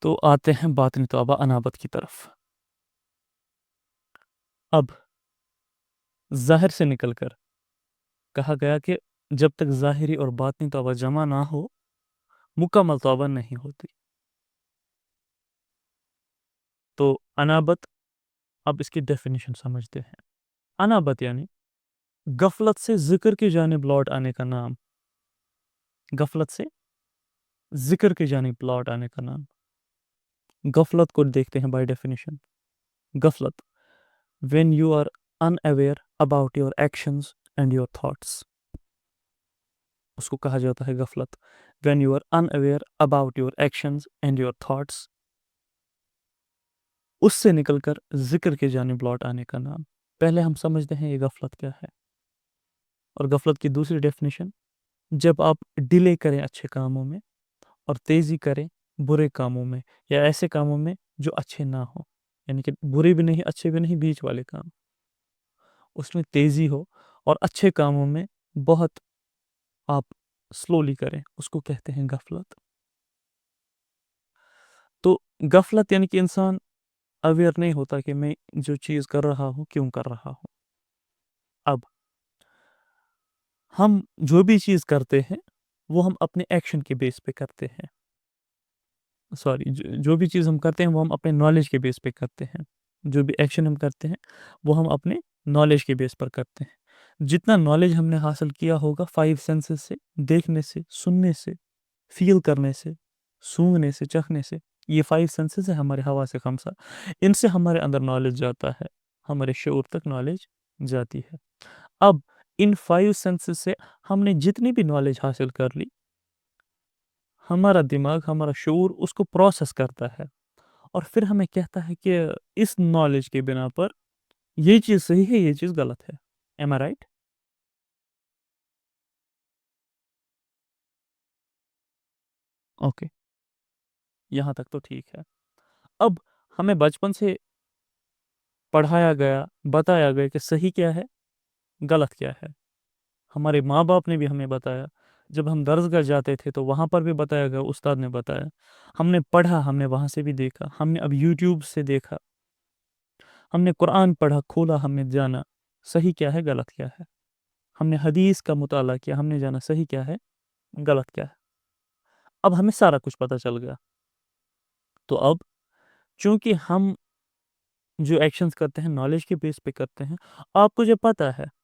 تو آتے ہیں باطنی توبہ انابت کی طرف. اب ظاہر سے نکل کر کہا گیا کہ جب تک ظاہری اور باطنی توبہ جمع نہ ہو مکمل توبہ نہیں ہوتی. تو انابت، اب اس کی ڈیفینیشن سمجھتے ہیں. انابت یعنی غفلت سے ذکر کی جانب لوٹ آنے کا نام. غفلت سے ذکر کی جانب لوٹ آنے کا نام. غفلت کو دیکھتے ہیں بائی ڈیفینیشن. غفلت when you are unaware about your actions and your thoughts. اس کو کہا جاتا ہے غفلت. when you are unaware about your actions and your thoughts. اس سے نکل کر ذکر کی جانب لوٹ آنے کا نام. پہلے ہم سمجھتے ہیں یہ غفلت کیا ہے. اور غفلت کی دوسری ڈیفینیشن، جب آپ ڈیلے کریں اچھے کاموں میں اور تیزی کریں برے کاموں میں، یا ایسے کاموں میں جو اچھے نہ ہوں، یعنی کہ برے بھی نہیں اچھے بھی نہیں، بیچ والے کام، اس میں تیزی ہو، اور اچھے کاموں میں بہت آپ سلولی کریں، اس کو کہتے ہیں غفلت. تو غفلت یعنی کہ انسان اویئر نہیں ہوتا کہ میں جو چیز کر رہا ہوں کیوں کر رہا ہوں. اب ہم جو بھی چیز کرتے ہیں وہ ہم اپنے ایکشن کے بیس پہ کرتے ہیں. سوری، جو بھی چیز ہم کرتے ہیں وہ ہم اپنے نالج کے بیس پہ کرتے ہیں. جو بھی ایکشن ہم کرتے ہیں وہ ہم اپنے نالج کے بیس پر کرتے ہیں. جتنا نالج ہم نے حاصل کیا ہوگا 5 سینسز سے، دیکھنے سے، سننے سے، فیل کرنے سے، سونگنے سے، چکھنے سے، یہ 5 سینسز ہیں ہمارے حواس خمسہ. ان سے ہمارے اندر نالج جاتا ہے، ہمارے شعور تک نالج جاتی ہے. اب ان 5 سینسز سے ہم نے جتنی بھی نالج حاصل کر لی، ہمارا دماغ، ہمارا شعور اس کو پروسیس کرتا ہے، اور پھر ہمیں کہتا ہے کہ اس نالج کے بنا پر یہ چیز صحیح ہے، یہ چیز غلط ہے. ایم آئی رائٹ؟ اوکے، یہاں تک تو ٹھیک ہے. اب ہمیں بچپن سے پڑھایا گیا، بتایا گیا کہ صحیح کیا ہے، غلط کیا ہے. ہمارے ماں باپ نے بھی ہمیں بتایا. جب ہم درسگاہ جاتے تھے تو وہاں پر بھی بتایا گیا، استاد نے بتایا. ہم نے پڑھا، ہم نے وہاں سے بھی دیکھا. ہم نے اب یوٹیوب سے دیکھا، ہم نے قرآن پڑھا، کھولا، ہم نے جانا صحیح کیا ہے، غلط کیا ہے. ہم نے حدیث کا مطالعہ کیا، ہم نے جانا صحیح کیا ہے، غلط کیا ہے. اب ہمیں سارا کچھ پتہ چل گیا. تو اب چونکہ ہم جو ایکشنز کرتے ہیں نالج کے بیس پہ کرتے ہیں، آپ کو جب پتہ ہے،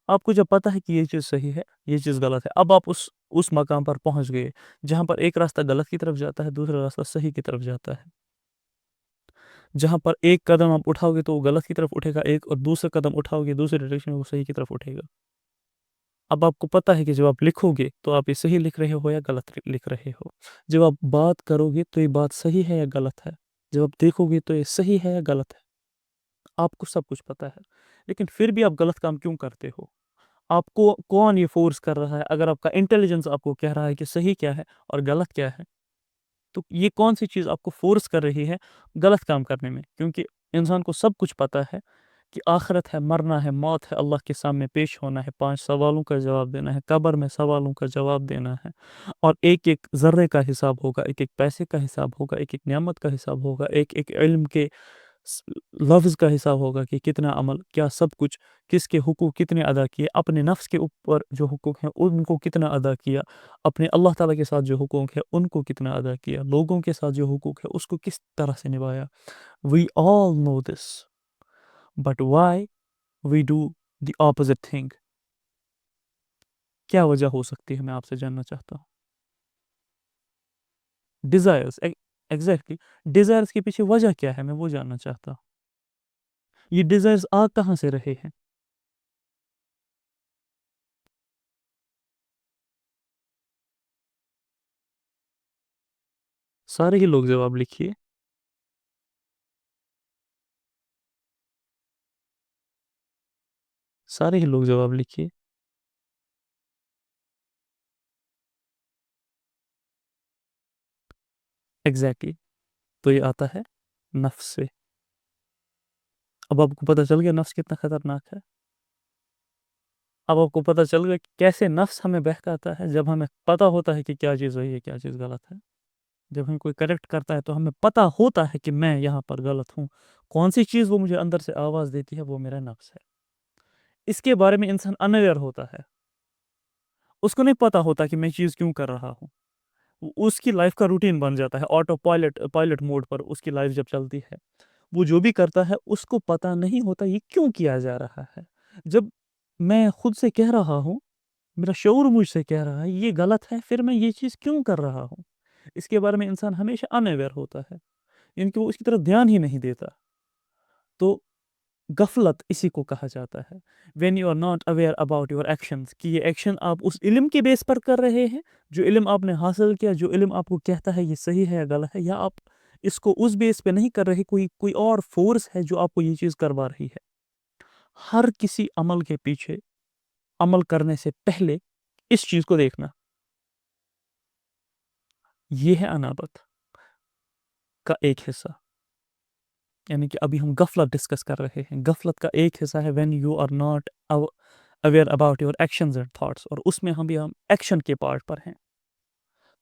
آپ کو جب پتہ ہے کہ یہ چیز صحیح ہے، یہ چیز غلط ہے، اب آپ اس مقام پر پہنچ گئے جہاں پر ایک راستہ غلط کی طرف جاتا ہے، دوسرا راستہ صحیح کی طرف جاتا ہے. جہاں پر ایک قدم آپ اٹھاؤ گے تو وہ غلط کی طرف اٹھے گا، ایک اور دوسرا قدم اٹھاؤ گے دوسرے ڈائریکشن میں، وہ صحیح کی طرف اٹھے گا. اب آپ کو پتہ ہے کہ جب آپ لکھو گے تو آپ یہ صحیح لکھ رہے ہو یا غلط لکھ رہے ہو. جب آپ بات کرو گے تو یہ بات صحیح ہے یا غلط ہے. جب آپ دیکھو گے تو یہ صحیح ہے یا غلط ہے. آپ کو سب کچھ پتہ ہے، لیکن پھر بھی آپ غلط کام کیوں کرتے ہو؟ آپ کو کون یہ فورس کر رہا ہے؟ اگر آپ کا انٹیلیجنس آپ کو کہہ رہا ہے کہ صحیح کیا ہے اور غلط کیا ہے، تو یہ کون سی چیز آپ کو فورس کر رہی ہے غلط کام کرنے میں؟ کیونکہ انسان کو سب کچھ پتہ ہے کہ آخرت ہے، مرنا ہے، موت ہے، اللہ کے سامنے پیش ہونا ہے، 5 سوالوں کا جواب دینا ہے، قبر میں سوالوں کا جواب دینا ہے، اور ایک ایک ذرے کا حساب ہوگا، ایک ایک پیسے کا حساب ہوگا، ایک ایک نعمت کا حساب ہوگا، ایک ایک علم کے لفظ کا حساب ہوگا کہ کتنا عمل، کیا سب کچھ، کس کے حقوق کتنے ادا کیے، اپنے نفس کے اوپر جو حقوق ہیں ان کو کتنا ادا کیا، اپنے اللہ تعالیٰ کے ساتھ جو حقوق ہے ان کو کتنا ادا کیا، لوگوں کے ساتھ جو حقوق ہے اس کو کس طرح سے نبھایا. We all know this, but why we do the opposite thing؟ کیا وجہ ہو سکتی ہے، میں آپ سے جاننا چاہتا ہوں. ڈیزائرز، ایگزیکٹلی، ڈیزائرز کے پیچھے وجہ کیا ہے، میں وہ جاننا چاہتا ہوں. یہ ڈیزائرز آ کہاں سے رہے ہیں؟ سارے ہی لوگ جواب لکھیے. سارے ہی لوگ جواب لکھیے. ایگزیکٹلی، تو یہ آتا ہے نفس سے. اب آپ کو پتہ چل گیا نفس کتنا خطرناک ہے. اب آپ کو پتہ چل گیا کہ کیسے نفس ہمیں بہکاتا ہے جب ہمیں پتہ ہوتا ہے کہ کیا چیز صحیح ہے، کیا چیز غلط ہے. جب ہم کوئی کریکٹ کرتا ہے تو ہمیں پتہ ہوتا ہے کہ میں یہاں پر غلط ہوں. کون سی چیز وہ مجھے اندر سے آواز دیتی ہے، وہ میرا نفس ہے. اس کے بارے میں انسان انویئر ہوتا ہے. اس کو نہیں پتہ ہوتا کہ میں چیز کیوں کر رہا ہوں. اس کی لائف کا روٹین بن جاتا ہے، آٹو پائلٹ موڈ پر اس کی لائف جب چلتی ہے. وہ جو بھی کرتا ہے اس کو پتہ نہیں ہوتا یہ کیوں کیا جا رہا ہے. جب میں خود سے کہہ رہا ہوں، میرا شعور مجھ سے کہہ رہا ہے یہ غلط ہے، پھر میں یہ چیز کیوں کر رہا ہوں، اس کے بارے میں انسان ہمیشہ انویئر ہوتا ہے، یعنی کہ وہ اس کی طرف دھیان ہی نہیں دیتا. تو غفلت اسی کو کہا جاتا ہے. When you are not aware about your actions, کہ یہ ایکشن آپ اس علم کے بیس پر کر رہے ہیں، جو علم آپ نے حاصل کیا، جو علم آپ کو کہتا ہے یہ صحیح ہے یا غلط ہے، یا آپ اس کو اس بیس پہ نہیں کر رہے، کوئی اور فورس ہے جو آپ کو یہ چیز کروا رہی ہے. ہر کسی عمل کے پیچھے، عمل کرنے سے پہلے اس چیز کو دیکھنا، یہ ہے انابت کا ایک حصہ. یعنی کہ ابھی ہم غفلت ڈسکس کر رہے ہیں. غفلت کا ایک حصہ ہے when you are not aware about your actions and thoughts, اور اس میں ہم ایکشن کے پارٹ پر ہیں.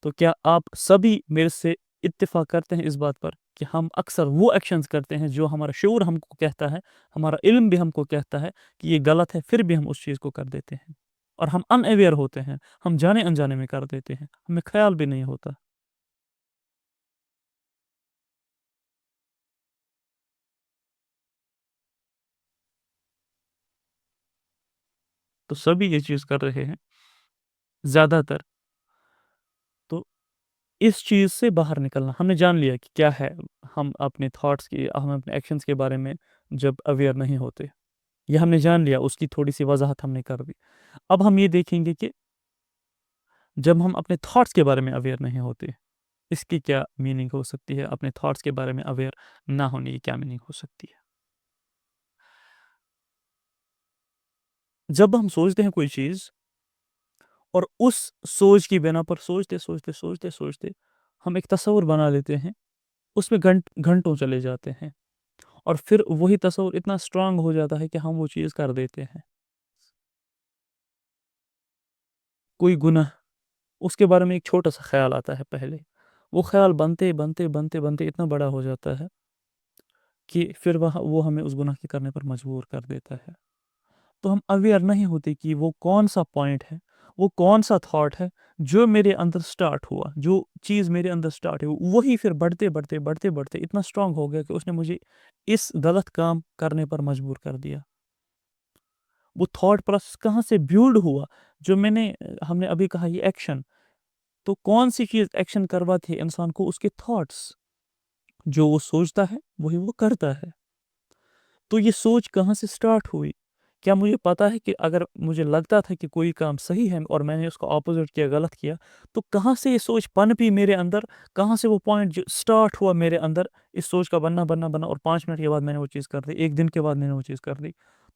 تو کیا آپ سبھی میرے سے اتفاق کرتے ہیں اس بات پر کہ ہم اکثر وہ ایکشنز کرتے ہیں جو ہمارا شعور ہم کو کہتا ہے، ہمارا علم بھی ہم کو کہتا ہے کہ یہ غلط ہے، پھر بھی ہم اس چیز کو کر دیتے ہیں، اور ہم ان اویئر ہوتے ہیں، ہم جانے انجانے میں کر دیتے ہیں، ہمیں خیال بھی نہیں ہوتا. تو سبھی یہ چیز کر رہے ہیں زیادہ تر. تو اس چیز سے باہر نکلنا، ہم نے جان لیا کہ کیا ہے. ہم اپنے تھاٹس کی، ہم اپنے ایکشنز کے بارے میں جب اویئر نہیں ہوتے، یہ ہم نے جان لیا، اس کی تھوڑی سی وضاحت ہم نے کر دی. اب ہم یہ دیکھیں گے کہ جب ہم اپنے تھاٹس کے بارے میں اویئر نہیں ہوتے، اس کی کیا میننگ ہو سکتی ہے. اپنے تھاٹس کے بارے میں اویئر نہ ہونے کی کیا میننگ ہو سکتی ہے. جب ہم سوچتے ہیں کوئی چیز، اور اس سوچ کی بنا پر سوچتے سوچتے سوچتے سوچتے ہم ایک تصور بنا لیتے ہیں، اس میں گھنٹوں چلے جاتے ہیں، اور پھر وہی تصور اتنا اسٹرانگ ہو جاتا ہے کہ ہم وہ چیز کر دیتے ہیں. کوئی گناہ، اس کے بارے میں ایک چھوٹا سا خیال آتا ہے پہلے، وہ خیال بنتے بنتے بنتے بنتے اتنا بڑا ہو جاتا ہے کہ پھر وہ ہمیں اس گناہ کے کرنے پر مجبور کر دیتا ہے. تو ہم اویئر نہیں ہوتے کہ وہ کون سا پوائنٹ ہے، وہ کون سا تھاٹ ہے جو میرے اندر سٹارٹ ہوا، جو چیز میرے اندر سٹارٹ ہوئی، وہی پھر بڑھتے بڑھتے بڑھتے بڑھتے اتنا اسٹرانگ ہو گیا کہ اس نے مجھے اس غلط کام کرنے پر مجبور کر دیا. وہ تھاٹ پروسیس کہاں سے بیولڈ ہوا، جو ہم نے ابھی کہا یہ ایکشن. تو کون سی چیز ایکشن کرواتی ہے انسان کو؟ اس کے تھاٹس. جو وہ سوچتا ہے وہی وہ کرتا ہے. تو یہ سوچ کہاں سے سٹارٹ ہوئی؟ کیا مجھے پتا ہے کہ اگر مجھے لگتا تھا کہ کوئی کام صحیح ہے اور میں نے اس کو اپوزٹ کیا، غلط کیا، تو کہاں سے یہ سوچ پنپی میرے اندر؟ کہاں سے وہ پوائنٹ جو سٹارٹ ہوا میرے اندر اس سوچ کا بننا بننا بننا، اور 5 منٹ کے بعد میں نے وہ چیز کر دی، 1 دن کے بعد میں نے وہ چیز کر دی.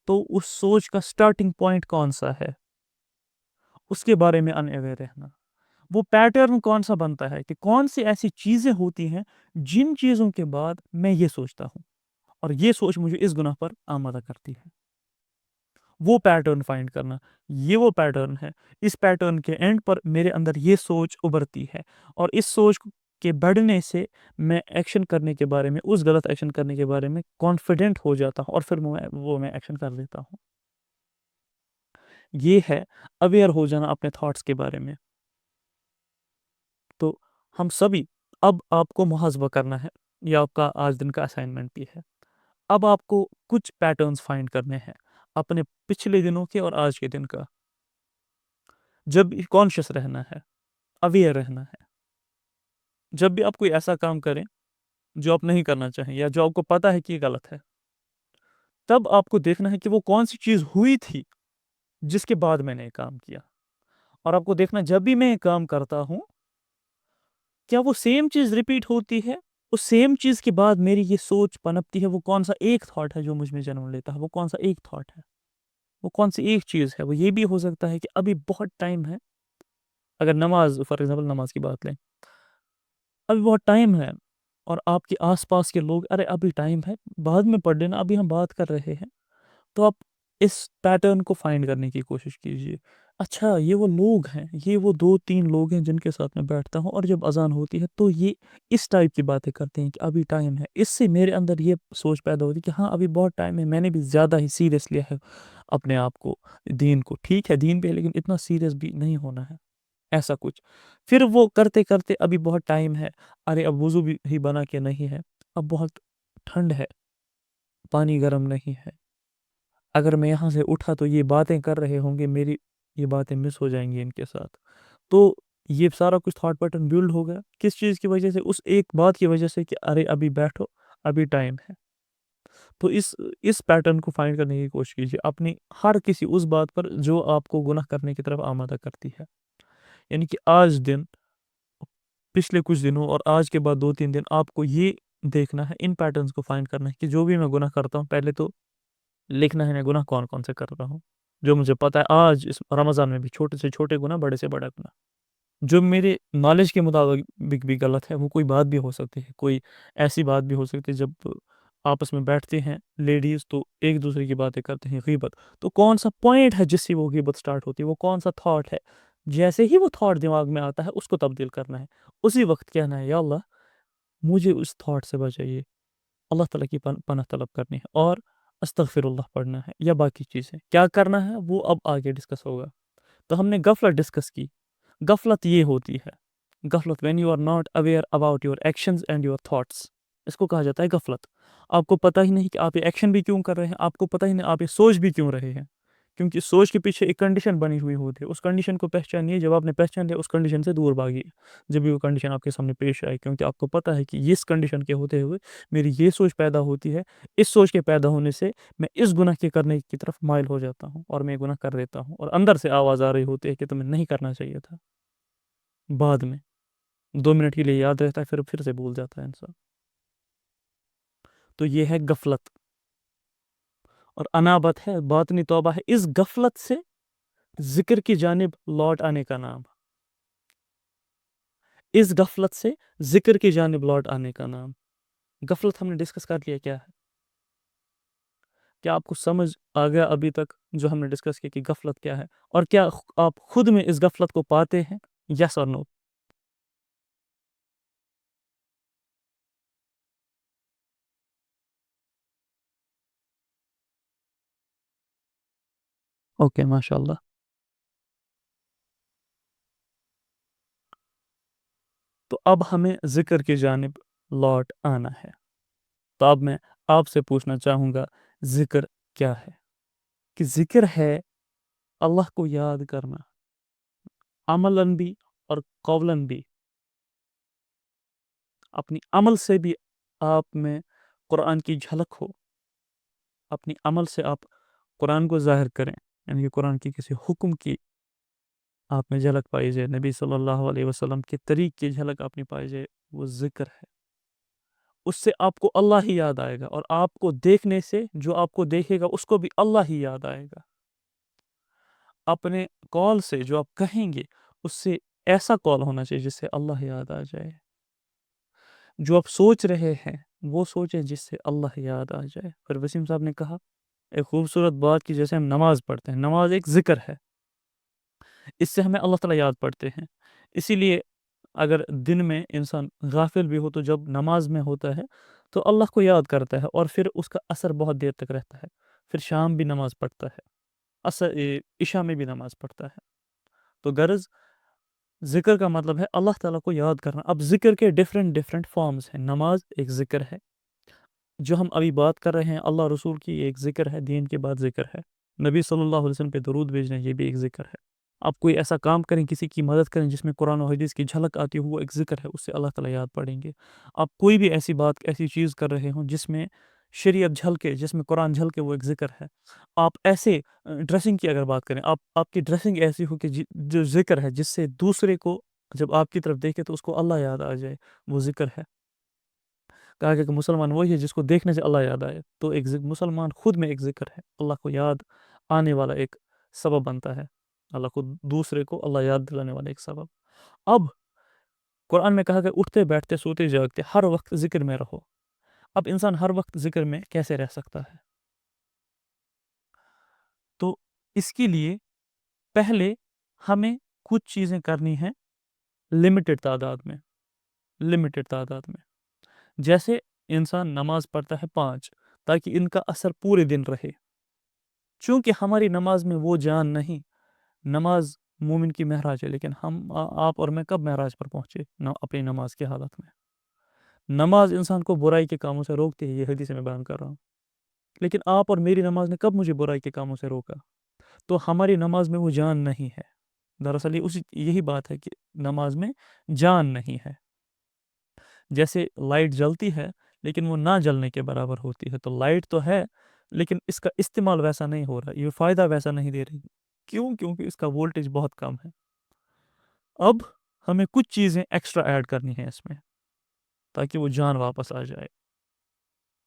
تو اس سوچ کا سٹارٹنگ پوائنٹ کون سا ہے، اس کے بارے میں ان اویئر رہنا. وہ پیٹرن کون سا بنتا ہے، کہ کون سی ایسی چیزیں ہوتی ہیں جن چیزوں کے بعد میں یہ سوچتا ہوں، اور یہ سوچ مجھے اس گناہ پر آمادہ کرتی ہے. وہ پیٹرن فائنڈ کرنا، یہ وہ پیٹرن ہے. اس پیٹرن کے اینڈ پر میرے اندر یہ سوچ ابھرتی ہے، اور اس سوچ کے بڑھنے سے میں ایکشن کرنے کے بارے میں، اس غلط ایکشن کرنے کے بارے میں کانفیڈنٹ ہو جاتا ہوں، اور پھر میں ایکشن کر لیتا ہوں. یہ ہے اویئر ہو جانا اپنے تھاٹس کے بارے میں. تو ہم سبھی، اب آپ کو محاسبہ کرنا ہے، یہ آپ کا آج دن کا اسائنمنٹ بھی ہے. اب آپ کو کچھ پیٹرنز فائنڈ کرنے ہیں اپنے پچھلے دنوں کے اور آج کے دن کا. جب بھی کانشیس رہنا ہے، اویئر رہنا ہے. جب بھی آپ کوئی ایسا کام کریں جو آپ نہیں کرنا چاہیں، یا جو آپ کو پتہ ہے کہ یہ غلط ہے، تب آپ کو دیکھنا ہے کہ وہ کون سی چیز ہوئی تھی جس کے بعد میں نے یہ کام کیا. اور آپ کو دیکھنا، جب بھی میں یہ کام کرتا ہوں، کیا وہ سیم چیز ریپیٹ ہوتی ہے؟ اس سیم چیز کے بعد میری یہ سوچ پنپتی ہے، وہ کون سا ایک تھاٹ ہے جو مجھ میں جنم لیتا ہے؟ وہ کون سا ایک تھاٹ ہے؟ وہ کون سی ایک چیز ہے؟ وہ یہ بھی ہو سکتا ہے کہ ابھی بہت ٹائم ہے. اگر نماز، فار ایگزامپل نماز کی بات لیں، ابھی بہت ٹائم ہے، اور آپ کے آس پاس کے لوگ، ارے ابھی ٹائم ہے، بعد میں پڑھ لینا، ابھی ہم بات کر رہے ہیں. تو آپ اس پیٹرن کو فائنڈ کرنے کی کوشش کیجیے. اچھا یہ وہ لوگ ہیں، یہ وہ 2-3 لوگ ہیں جن کے ساتھ میں بیٹھتا ہوں، اور جب اذان ہوتی ہے تو یہ اس ٹائپ کی باتیں کرتے ہیں کہ ابھی ٹائم ہے۔ اس سے میرے اندر یہ سوچ پیدا ہوتی ہے کہ ہاں ابھی بہت ٹائم ہے، میں نے بھی زیادہ ہی سیریس لیا ہے اپنے آپ کو، دین کو۔ ٹھیک ہے دین پہ، لیکن اتنا سیریس بھی نہیں ہونا ہے، ایسا کچھ۔ پھر وہ کرتے کرتے ابھی بہت ٹائم ہے، ارے اب وضو بھی ہی بنا کے نہیں ہے، اب بہت ٹھنڈ ہے، پانی گرم نہیں ہے، اگر میں یہاں سے اٹھا تو یہ باتیں کر رہے ہوں گے، میری یہ باتیں مس ہو جائیں گی ان کے ساتھ۔ تو یہ سارا کچھ تھاٹ پیٹرن بلڈ ہو گیا کس چیز کی وجہ سے؟ اس ایک بات کی وجہ سے کہ ارے ابھی بیٹھو، ابھی ٹائم ہے۔ تو اس پیٹرن کو فائنڈ کرنے کی کوشش کیجیے اپنی ہر کسی اس بات پر جو آپ کو گناہ کرنے کی طرف آمادہ کرتی ہے۔ یعنی کہ آج دن، پچھلے کچھ دنوں اور آج کے بعد 2-3 دن آپ کو یہ دیکھنا ہے، ان پیٹرنز کو فائنڈ کرنا ہے کہ جو بھی میں گناہ کرتا ہوں پہلے تو لکھنا ہے میں گناہ کون کون سے کر رہا ہوں، جو مجھے پتہ ہے آج اس رمضان میں بھی، چھوٹے سے چھوٹے گناہ، بڑے سے بڑا گناہ جو میرے نالج کے مطابق بھی غلط ہے۔ وہ کوئی بات بھی ہو سکتی ہے، کوئی ایسی بات بھی ہو سکتی ہے جب آپس میں بیٹھتے ہیں لیڈیز تو ایک دوسرے کی باتیں کرتے ہیں، غیبت۔ تو کون سا پوائنٹ ہے جس سے وہ غیبت سٹارٹ ہوتی ہے، وہ کون سا تھاٹ ہے، جیسے ہی وہ تھاٹ دماغ میں آتا ہے اس کو تبدیل کرنا ہے، اسی وقت کہنا ہے یا اللہ مجھے اس تھاٹ سے بچائیے، اللہ تعالیٰ کی پناہ طلب کرنی ہے، اور استغفر اللہ پڑھنا ہے، یا باقی چیزیں کیا کرنا ہے وہ اب آگے ڈسکس ہوگا۔ تو ہم نے غفلت ڈسکس کی۔ غفلت یہ ہوتی ہے، غفلت when you are not aware about your actions and your thoughts، اس کو کہا جاتا ہے غفلت۔ آپ کو پتہ ہی نہیں کہ آپ یہ ایکشن بھی کیوں کر رہے ہیں، آپ کو پتہ ہی نہیں آپ یہ سوچ بھی کیوں رہے ہیں، کیونکہ سوچ کے پیچھے ایک کنڈیشن بنی ہوئی ہوتی ہے۔ اس کنڈیشن کو پہچانیے، جب آپ نے پہچان لیا اس کنڈیشن سے دور بھاگیے جب بھی وہ کنڈیشن آپ کے سامنے پیش آئے، کیونکہ آپ کو پتہ ہے کہ اس کنڈیشن کے ہوتے ہوئے میری یہ سوچ پیدا ہوتی ہے، اس سوچ کے پیدا ہونے سے میں اس گناہ کے کرنے کی طرف مائل ہو جاتا ہوں اور میں گناہ کر دیتا ہوں، اور اندر سے آواز آ رہی ہوتی ہے کہ تمہیں نہیں کرنا چاہیے تھا۔ بعد میں 2 منٹ کے لیے یاد رہتا ہے، پھر سے بھول جاتا ہے انسان۔ تو یہ ہے غفلت، اور انابت ہے، باطنی توبہ ہے اس غفلت سے ذکر کی جانب لوٹ آنے کا نام، اس غفلت سے ذکر کی جانب لوٹ آنے کا نام۔ غفلت ہم نے ڈسکس کر لیا کیا ہے، کیا آپ کو سمجھ آ گیا ابھی تک جو ہم نے ڈسکس کیا کہ غفلت کیا ہے، اور کیا آپ خود میں اس غفلت کو پاتے ہیں؟ یس اور نو؟ اوکے ماشاء اللہ۔ تو اب ہمیں ذکر کی جانب لوٹ آنا ہے۔ تو اب میں آپ سے پوچھنا چاہوں گا ذکر کیا ہے؟ کہ ذکر ہے اللہ کو یاد کرنا، عملاً بھی اور قولاً بھی۔ اپنی عمل سے بھی آپ میں قرآن کی جھلک ہو، اپنی عمل سے آپ قرآن کو ظاہر کریں، یعنی کہ قرآن کی کسی حکم کی آپ میں جھلک پائی جائے، نبی صلی اللہ علیہ وسلم کے طریق کی جھلک آپ نے پائی جائے، وہ ذکر ہے۔ اس سے آپ کو اللہ ہی یاد آئے گا، اور آپ کو دیکھنے سے جو آپ کو دیکھے گا اس کو بھی اللہ ہی یاد آئے گا۔ اپنے کال سے جو آپ کہیں گے اس سے ایسا کال ہونا چاہیے جس سے اللہ یاد آ جائے۔ جو آپ سوچ رہے ہیں وہ سوچیں جس سے اللہ یاد آ جائے۔ پھر وسیم صاحب نے کہا ایک خوبصورت بات کی، جیسے ہم نماز پڑھتے ہیں، نماز ایک ذکر ہے، اس سے ہمیں اللہ تعالیٰ یاد پڑھتے ہیں۔ اسی لیے اگر دن میں انسان غافل بھی ہو تو جب نماز میں ہوتا ہے تو اللہ کو یاد کرتا ہے، اور پھر اس کا اثر بہت دیر تک رہتا ہے۔ پھر شام بھی نماز پڑھتا ہے، عشاء میں بھی نماز پڑھتا ہے۔ تو غرض ذکر کا مطلب ہے اللہ تعالیٰ کو یاد کرنا۔ اب ذکر کے ڈیفرنٹ فارمز ہیں، نماز ایک ذکر ہے، جو ہم ابھی بات کر رہے ہیں اللہ رسول کی ایک ذکر ہے، دین کے بعد ذکر ہے، نبی صلی اللہ علیہ وسلم پہ درود بھیجنا یہ بھی ایک ذکر ہے۔ آپ کوئی ایسا کام کریں، کسی کی مدد کریں جس میں قرآن و حدیث کی جھلک آتی ہو، وہ ایک ذکر ہے، اس سے اللہ تعالیٰ یاد پڑیں گے۔ آپ کوئی بھی ایسی بات، ایسی چیز کر رہے ہوں جس میں شریعت جھلکے، جس میں قرآن جھلکے، وہ ایک ذکر ہے۔ آپ ایسے ڈریسنگ کی اگر بات کریں، آپ کی ڈریسنگ ایسی ہو کہ جو ذکر ہے، جس سے دوسرے کو جب آپ کی طرف دیکھے تو اس کو اللہ یاد آ جائے، وہ ذکر ہے۔ کہا گیا کہ مسلمان وہی ہے جس کو دیکھنے سے اللہ یاد آئے۔ تو ایک مسلمان خود میں ایک ذکر ہے، اللہ کو یاد آنے والا ایک سبب بنتا ہے، اللہ کو، دوسرے کو اللہ یاد دلانے والا ایک سبب۔ اب قرآن میں کہا کہ اٹھتے بیٹھتے سوتے جاگتے ہر وقت ذکر میں رہو۔ اب انسان ہر وقت ذکر میں کیسے رہ سکتا ہے؟ تو اس کے لیے پہلے ہمیں کچھ چیزیں کرنی ہیں لمیٹڈ تعداد میں. جیسے انسان نماز پڑھتا ہے 5 تاکہ ان کا اثر پورے دن رہے. چونکہ ہماری نماز میں وہ جان نہیں. نماز مومن کی معراج ہے، لیکن آپ اور میں کب معراج پر پہنچے اپنی نماز کی حالت میں؟ نماز انسان کو برائی کے کاموں سے روکتی ہے، یہ حدیث میں بیان کر رہا ہوں. لیکن آپ اور میری نماز نے کب مجھے برائی کے کاموں سے روکا؟ تو ہماری نماز میں وہ جان نہیں ہے. دراصل یہی بات ہے کہ نماز میں جان نہیں ہے. جیسے لائٹ جلتی ہے لیکن وہ نہ جلنے کے برابر ہوتی ہے. تو لائٹ تو ہے لیکن اس کا استعمال ویسا نہیں ہو رہا، یہ فائدہ ویسا نہیں دے رہی. کیونکہ اس کا وولٹیج بہت کم ہے. اب ہمیں کچھ چیزیں ایکسٹرا ایڈ کرنی ہیں اس میں تاکہ وہ جان واپس آ جائے.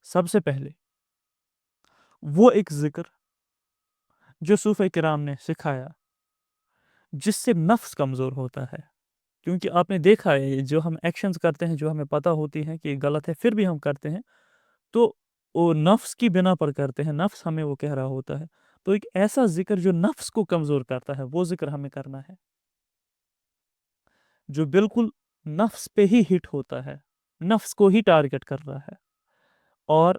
سب سے پہلے وہ ایک ذکر جو صوفہ کرام نے سکھایا جس سے نفس کمزور ہوتا ہے. کیونکہ آپ نے دیکھا ہے جو ہم ایکشنز کرتے ہیں جو ہمیں پتہ ہوتی ہیں کہ غلط ہے پھر بھی ہم کرتے ہیں، تو وہ نفس کی بنا پر کرتے ہیں. نفس ہمیں وہ کہہ رہا ہوتا ہے. تو ایک ایسا ذکر جو نفس کو کمزور کرتا ہے وہ ذکر ہمیں کرنا ہے، جو بالکل نفس پہ ہی ہٹ ہوتا ہے، نفس کو ہی ٹارگٹ کر رہا ہے اور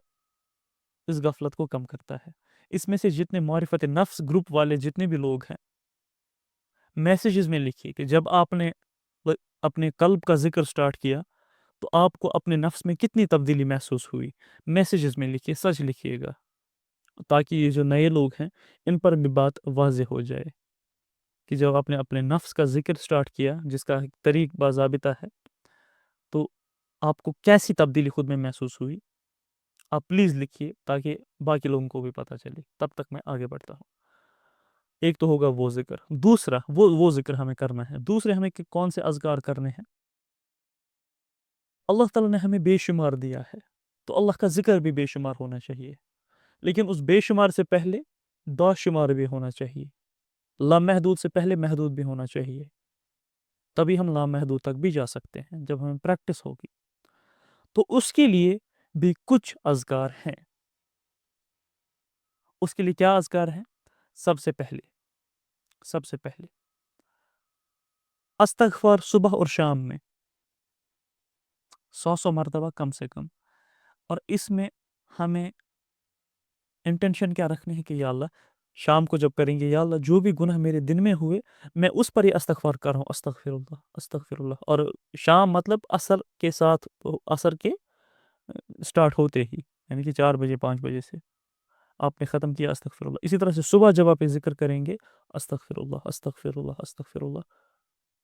اس غفلت کو کم کرتا ہے. اس میں سے جتنے معرفت نفس گروپ والے جتنے بھی لوگ ہیں، میسیجز میں لکھیے کہ جب آپ نے اپنے قلب کا ذکر سٹارٹ کیا تو آپ کو اپنے نفس میں کتنی تبدیلی محسوس ہوئی. میسیجز میں لکھیے، سچ لکھیے گا، تاکہ یہ جو نئے لوگ ہیں ان پر بھی بات واضح ہو جائے کہ جب آپ نے اپنے نفس کا ذکر سٹارٹ کیا جس کا طریق باضابطہ ہے تو آپ کو کیسی تبدیلی خود میں محسوس ہوئی. آپ پلیز لکھیے تاکہ باقی لوگوں کو بھی پتہ چلے. تب تک میں آگے بڑھتا ہوں. ایک تو ہوگا وہ ذکر. دوسرا وہ ذکر ہمیں کرنا ہے. دوسرے ہمیں کون سے اذکار کرنے ہیں؟ اللہ تعالیٰ نے ہمیں بے شمار دیا ہے تو اللہ کا ذکر بھی بے شمار ہونا چاہیے، لیکن اس بے شمار سے پہلے دا شمار بھی ہونا چاہیے. لامحدود سے پہلے محدود بھی ہونا چاہیے. تبھی ہم لامحدود تک بھی جا سکتے ہیں جب ہمیں پریکٹس ہوگی. تو اس کے لیے بھی کچھ اذکار ہیں. اس کے لیے کیا اذکار ہیں؟ سب سے پہلے استغفار صبح اور شام میں 100 مرتبہ کم سے کم. اور اس میں ہمیں انٹینشن کیا رکھنی ہے کہ یا اللہ شام کو جب کریں گے، یا اللہ جو بھی گناہ میرے دن میں ہوئے میں اس پر ہی استغفار کر رہا ہوں، استغفر اللہ. اور شام مطلب عصر کے سٹارٹ ہوتے ہی، یعنی کہ 4 بجے 5 بجے سے آپ نے ختم کیا استغفر اللہ. اسی طرح سے صبح جب آپ ذکر کریں گے استغفر اللہ استغفر اللہ استغفر اللہ.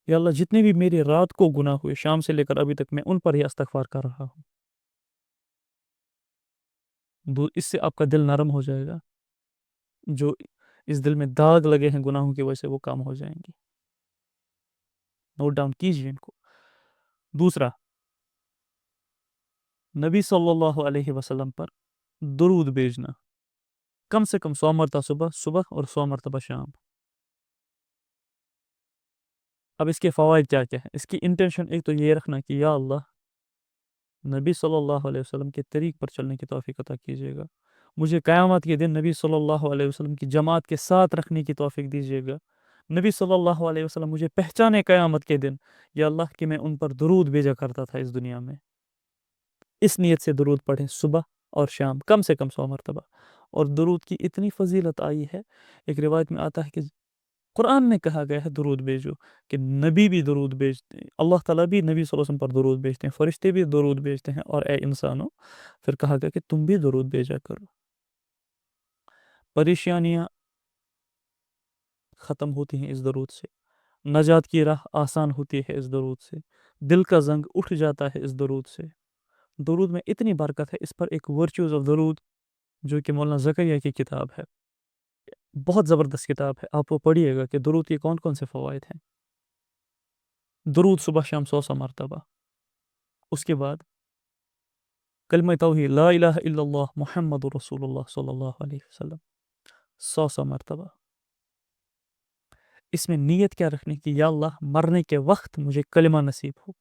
یا اللہ جتنے بھی میرے رات کو گناہ ہوئے شام سے لے کر ابھی تک میں ان پر ہی استغفار کر رہا ہوں. اس سے آپ کا دل نرم ہو جائے گا. جو اس دل میں داغ لگے ہیں گناہوں کی وجہ سے وہ کام ہو جائیں گے. نوٹ ڈاؤن کیجیے ان کو. دوسرا، نبی صلی اللہ علیہ وسلم پر درود بھیجنا کم سے کم 100 مرتبہ صبح اور 100 مرتبہ شام. اب اس کے فوائد کیا کیا ہے؟ اس کی انٹینشن ایک تو یہ رکھنا کہ یا اللہ نبی صلی اللہ علیہ وسلم کے طریق پر چلنے کی توفیق عطا کیجیے گا. مجھے قیامت کے دن نبی صلی اللہ علیہ وسلم کی جماعت کے ساتھ رکھنے کی توفیق دیجیے گا. نبی صلی اللہ علیہ وسلم مجھے پہچانے قیامت کے دن، یا اللہ کہ میں ان پر درود بھیجا کرتا تھا اس دنیا میں. اس نیت سے درود پڑھیں صبح اور شام کم سے کم 100 مرتبہ. اور درود کی اتنی فضیلت آئی ہے، ایک روایت میں آتا ہے کہ قرآن میں کہا گیا ہے درود بھیجو، کہ نبی بھی درود بھیجتے ہیں، اللہ تعالیٰ بھی نبی صلی اللہ علیہ وسلم پر درود بھیجتے ہیں، فرشتے بھی درود بھیجتے ہیں، اور اے انسانوں پھر کہا گیا کہ تم بھی درود بھیجا کرو. پریشانیاں ختم ہوتی ہیں اس درود سے، نجات کی راہ آسان ہوتی ہے اس درود سے، دل کا زنگ اٹھ جاتا ہے اس درود سے. درود میں اتنی برکت ہے. اس پر ایک ورچوز آف درود جو کہ مولانا زکریا کی کتاب ہے، بہت زبردست کتاب ہے، آپ وہ پڑھیے گا کہ درود کے کون کون سے فوائد ہیں. درود صبح شام 100 مرتبہ. اس کے بعد کلمہ توحید لا الہ الا اللہ محمد رسول اللہ صلی اللہ علیہ وسلم 100 مرتبہ. اس میں نیت کیا رکھنے کی؟ یا اللہ مرنے کے وقت مجھے کلمہ نصیب ہو.